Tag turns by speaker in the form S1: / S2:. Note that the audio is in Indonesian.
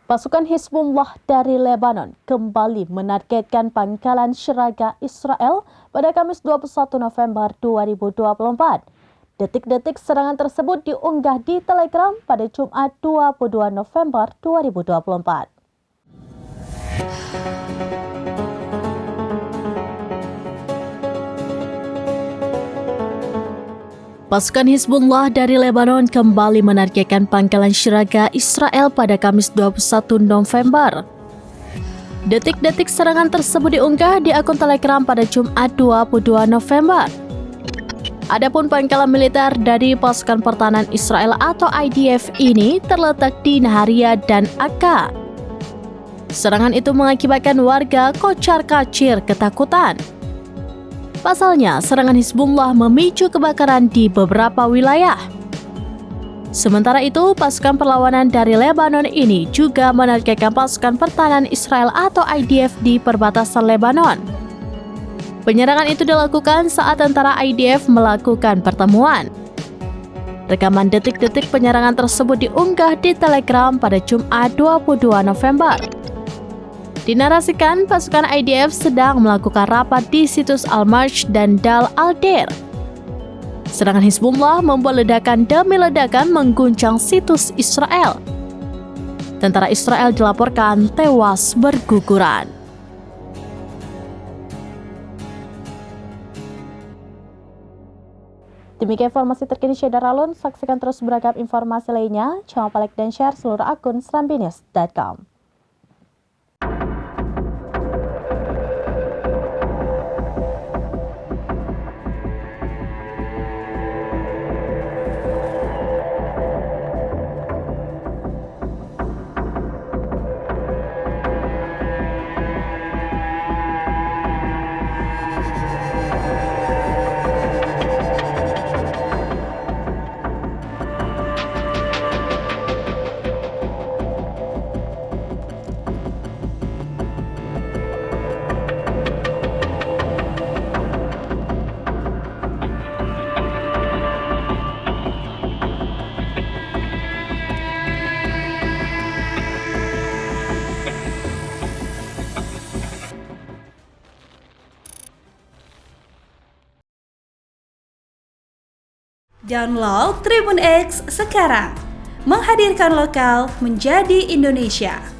S1: Pasukan Hizbullah dari Lebanon kembali menargetkan pangkalan Syiraga Israel pada Kamis 21 November 2024. Detik-detik serangan tersebut diunggah di Telegram pada Jumat 22 November 2024. Pasukan Hizbullah dari Lebanon kembali menargetkan pangkalan Syiraga Israel pada Kamis 21 November. Detik-detik serangan tersebut diunggah di akun Telegram pada Jumat 22 November. Adapun pangkalan militer dari pasukan pertahanan Israel atau IDF ini terletak di Naharia dan Akka. Serangan itu mengakibatkan warga kocar-kacir ketakutan. Pasalnya, serangan Hizbullah memicu kebakaran di beberapa wilayah. Sementara itu, pasukan perlawanan dari Lebanon ini juga menargetkan pasukan pertahanan Israel atau IDF di perbatasan Lebanon. Penyerangan itu dilakukan saat tentara IDF melakukan pertemuan. Rekaman detik-detik penyerangan tersebut diunggah di Telegram pada Jumat 22 November. Dinarasikan pasukan IDF sedang melakukan rapat di situs Al-Marj dan Dal Al-Der. Serangan Hizbullah membuat ledakan demi ledakan mengguncang situs Israel. Tentara Israel dilaporkan tewas berguguran. Demikian informasi terkini Syedar Alun. Saksikan terus beragam informasi lainnya. Jangan lupa like dan share seluruh akun serambinews.com.
S2: Download Tribun X sekarang, menghadirkan lokal menjadi Indonesia.